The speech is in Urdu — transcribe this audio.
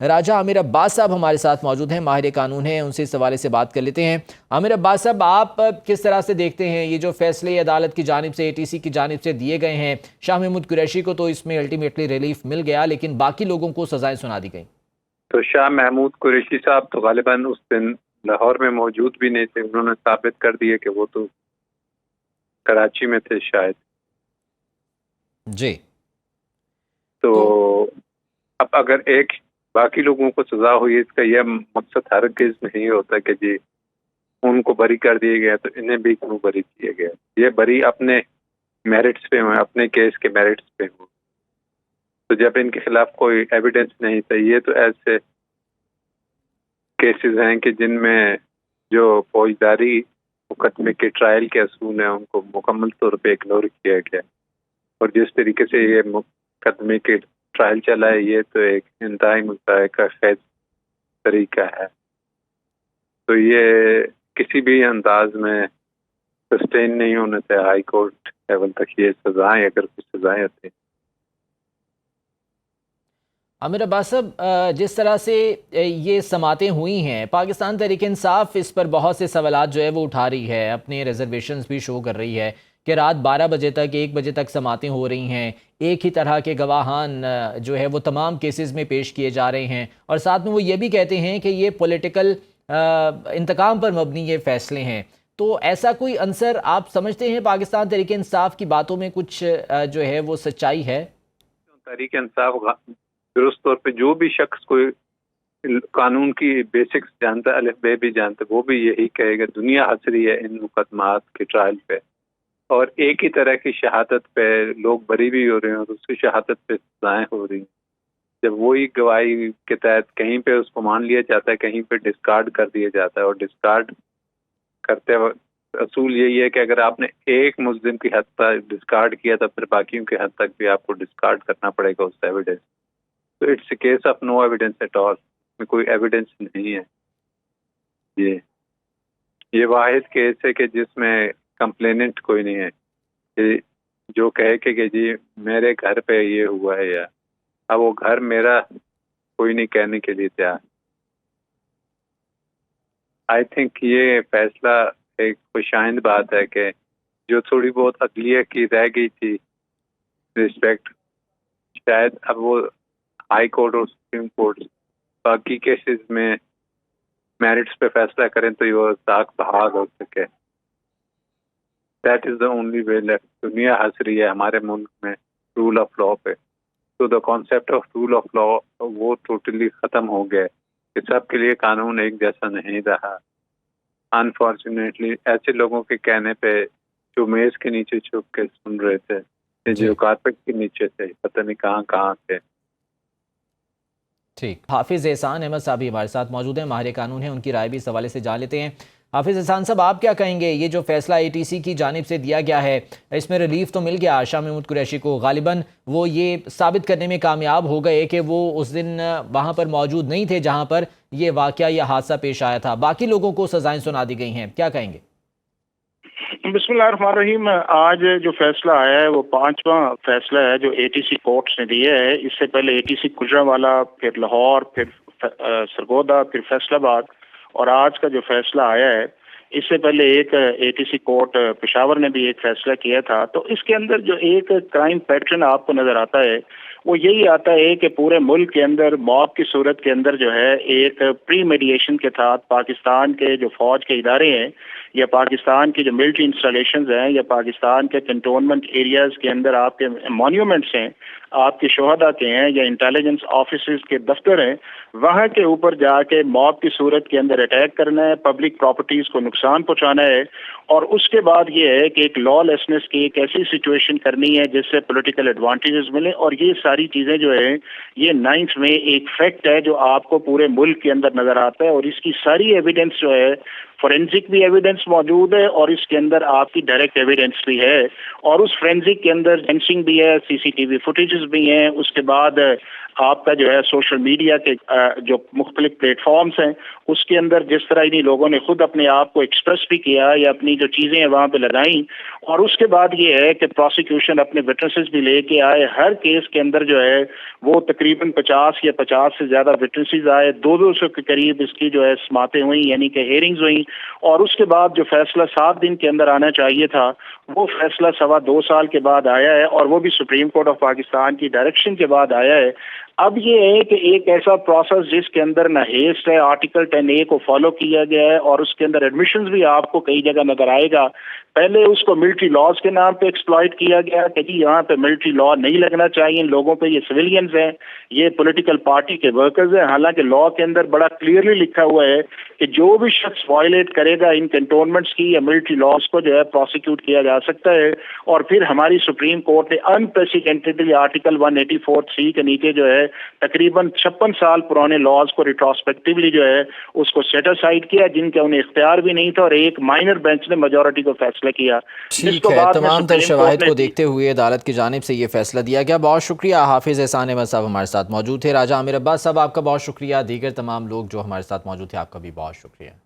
راجہ عامر عباس صاحب ہمارے ساتھ موجود ہیں، ماہر قانون ہیں، ان سے اس حوالے سے بات کر لیتے ہیں۔ عامر عباس صاحب، آپ کس طرح سے دیکھتے ہیں یہ جو فیصلے عدالت کی جانب سے ATC کی جانب سے دیے گئے ہیں؟ شاہ محمود قریشی کو تو اس میں الٹیمیٹلی ریلیف مل گیا، لیکن باقی لوگوں کو سزائیں سنا دی گئیں۔ تو شاہ محمود قریشی صاحب تو غالباً اس دن لاہور میں موجود بھی نہیں تھے، انہوں نے ثابت کر دیے کہ وہ تو کراچی میں تھے شاید۔ جی، تو اب اگر ایک باقی لوگوں کو سزا ہوئی، اس کا یہ مقصد ہرگز نہیں ہوتا کہ جی ان کو بری کر دیا گیا تو انہیں بھی کیوں بری کیا گیا۔ یہ بری اپنے میرٹس پہ ہوں، اپنے کیس کے میرٹس پہ ہوں۔ تو جب ان کے خلاف کوئی ایویڈنس نہیں تھا، یہ تو ایسے کیسز ہیں کہ جن میں جو فوجداری مقدمے کے ٹرائل کے اصول ہیں ان کو مکمل طور پہ اگنور کیا گیا، اور جس طریقے سے یہ مقدمے کے ٹرائل چلا ہے یہ تو ایک انتہائی مضحکہ خیز طریقہ ہے۔ تو یہ کسی بھی انداز میں سسٹین نہیں ہونے سے ہائی کورٹ لیول تک یہ سزائیں، اگر کچھ سزائیں ہوتی ہیں۔ عامر عباس صاحب، جس طرح سے یہ سماعتیں ہوئی ہیں، پاکستان تحریک انصاف اس پر بہت سے سوالات جو ہے وہ اٹھا رہی ہے، اپنے ریزرویشنز بھی شو کر رہی ہے کہ رات 12 بجے تک 1 بجے تک سماعتیں ہو رہی ہیں، ایک ہی طرح کے گواہان جو ہے وہ تمام کیسز میں پیش کیے جا رہے ہیں، اور ساتھ میں وہ یہ بھی کہتے ہیں کہ یہ پولیٹیکل انتقام پر مبنی یہ فیصلے ہیں۔ تو ایسا کوئی عنصر آپ سمجھتے ہیں پاکستان تحریک انصاف کی باتوں میں کچھ جو ہے وہ سچائی ہے؟ تحریک انصاف درست طور پہ جو بھی شخص کوئی قانون کی بیسکس جانتا ہے، الف بے بھی جانتا ہے، وہ بھی یہی کہے گا دنیا ہنس رہی ہے ان مقدمات کے ٹرائل پہ، اور ایک ہی طرح کی شہادت پہ لوگ بری بھی ہو رہے ہیں اور اس کی شہادت پہ سزائیں ہو رہی ہیں۔ جب وہی گواہی کے تحت کہیں پہ اس کو مان لیا جاتا ہے، کہیں پہ ڈسکارڈ کر دیا جاتا ہے، اور ڈسکارڈ کرتے وقت اصول یہی ہے کہ اگر آپ نے ایک ملزم کی حد تک ڈسکارڈ کیا تو پھر باقیوں کی حد تک بھی آپ کو ڈسکارڈ کرنا پڑے گا اس ایویڈنس۔ تو it's a case of no evidence at all, میں کوئی ایویڈنس نہیں ہے۔ یہ واحد کیس ہے کہ جس میں کمپلیننٹ کوئی نہیں ہے کہ جو کہے کہ جی میرے گھر پہ یہ ہوا ہے، یا اب وہ گھر میرا کوئی نہیں کہنے کے لیے تیار۔ آئی تھنک یہ فیصلہ ایک خوشائند بات ہے کہ جو تھوڑی بہت عدلیہ کی رہ گئی تھی رسپیکٹ، شاید اب وہ ہائی کورٹ اور سپریم کورٹ باقی کیسز میں میرٹس پہ فیصلہ کریں تو یہ ساکھ بحال ہو سکے۔ That is the only way left. دنیا ہنس رہی ہے ہمارے ملک میں رول آف لا پہ، تو the concept of rule of law وہ ٹوٹلی ختم ہو گیا کہ سب کے لیے قانون ایک جیسا نہیں رہا۔ انفارچونیٹلی ایسے لوگوں کے کہنے پہ جو میز کے نیچے چھپ کے سن رہے تھے، جو کارپیٹ کے نیچے تھے، پتہ نہیں کہاں کہاں تھے۔ ٹھیک، حافظ احسان احمد صاحب بھی ہمارے ساتھ موجود ہیں، ماہر قانون ہیں، ان کی رائے بھی اس حوالے سے جان لیتے ہیں۔ حافظ احسان صاحب، آپ کیا کہیں گے؟ یہ جو فیصلہ ATC کی جانب سے دیا گیا ہے، اس میں ریلیف تو مل گیا شاہ محمود قریشی کو، غالباً وہ یہ ثابت کرنے میں کامیاب ہو گئے کہ وہ اس دن وہاں پر موجود نہیں تھے جہاں پر یہ واقعہ یا حادثہ پیش آیا تھا، باقی لوگوں کو سزائیں سنا دی گئی ہیں، کیا کہیں گے؟ بسم اللہ الرحمن الرحیم۔ آج جو فیصلہ آیا ہے وہ 5واں فیصلہ ہے جو ATC کورٹس نے دیا ہے۔ اس سے پہلے ATC گجرانوالہ، پھر لاہور، پھر سرگودا، پھر فیصل آباد، اور آج کا جو فیصلہ آیا ہے اس سے پہلے ایک ATC کورٹ پشاور نے بھی ایک فیصلہ کیا تھا۔ تو اس کے اندر جو ایک کرائم پیٹرن آپ کو نظر آتا ہے وہ یہی آتا ہے کہ پورے ملک کے اندر موب کی صورت کے اندر جو ہے ایک پری میڈیشن کے ساتھ پاکستان کے جو فوج کے ادارے ہیں یا پاکستان کی جو ملٹری انسٹالیشنز ہیں یا پاکستان کے کنٹونمنٹ ایریاز کے اندر آپ کے مونیومنٹس ہیں، آپ کے شہداء کے ہیں یا انٹیلیجنس آفیسز کے دفتر ہیں، وہاں کے اوپر جا کے موب کی صورت کے اندر اٹیک کرنا ہے، پبلک پراپرٹیز کو نقصان پہنچانا ہے، اور اس کے بعد یہ ہے کہ ایک لا لیسنس کی ایک ایسی سچویشن کرنی ہے جس سے پولیٹیکل ایڈوانٹیجز ملیں۔ اور یہ ساری چیزیں جو ہے یہ 9 میں ایک فیکٹ ہے جو آپ کو پورے ملک کے اندر نظر آتا ہے، اور اس کی ساری ایویڈنس جو ہے فورینزک بھی ایویڈنس موجود ہے اور اس کے اندر آپ کی ڈائریکٹ ایویڈنس بھی ہے، اور اس فورینزک کے اندر سینسنگ بھی ہے، CCTV فوٹیجز بھی ہیں، اس کے بعد آپ کا جو ہے سوشل میڈیا کے جو مختلف پلیٹ فارمز ہیں اس کے اندر جس طرح انہیں لوگوں نے خود اپنے آپ کو ایکسپریس بھی کیا یا اپنی جو چیزیں ہیں وہاں پہ لگائیں، اور اس کے بعد یہ ہے کہ پروسیکیوشن اپنے وٹنسز بھی لے کے آئے. ہر کیس کے اندر جو ہے وہ تقریباً 50 یا 50 سے زیادہ وٹنسز آئے، 200 کے قریب اس کی جو ہے سماعتیں ہوئیں یعنی کہ ہیئرنگز ہوئیں، اور اس کے بعد جو فیصلہ 7 دن کے اندر آنا چاہیے تھا وہ فیصلہ 2.25 سال کے بعد آیا ہے، اور وہ بھی سپریم کورٹ آف پاکستان کی ڈائریکشن کے بعد آیا ہے. اب یہ ہے کہ ایک ایسا پروسیس جس کے اندر نہ ہیسٹ ہے، آرٹیکل 10A کو فالو کیا گیا ہے، اور اس کے اندر ایڈمیشنز بھی آپ کو کئی جگہ نظر آئے گا. پہلے اس کو ملٹری لاز کے نام پہ ایکسپلائٹ کیا گیا کہ جی یہاں پہ ملٹری لا نہیں لگنا چاہیے ان لوگوں پہ، یہ سویلینز ہیں، یہ پولیٹیکل پارٹی کے ورکرز ہیں. حالانکہ لا کے اندر بڑا کلیئرلی لکھا ہوا ہے کہ جو بھی شخص وائلیٹ کرے گا ان کنٹونمنٹس کی یا ملٹری لاز کو جو ہے پروسیکیوٹ کیا جا سکتا ہے. اور پھر ہماری سپریم کورٹ نے انپریسیڈنٹڈلی آرٹیکل 184(3) کے نیچے جو ہے تقریباً 56 سال پرانے لاز کو ریٹروسپیکٹیولی جو ہے اس کو سیٹ اسائڈ کیا، جن کا انہیں اختیار بھی نہیں تھا، اور ایک مائنر بینچ نے میجورٹی کو فیصلہ کیا. ٹھیک ہے، تمام تر شواہد کو دیکھتے ہوئے عدالت کی جانب سے یہ فیصلہ دیا گیا. بہت شکریہ. حافظ احسان احمد صاحب ہمارے ساتھ موجود تھے. راجہ عامر عباس صاحب آپ کا بہت شکریہ. دیگر تمام لوگ جو ہمارے ساتھ موجود تھے آپ کا بھی بہت شکریہ.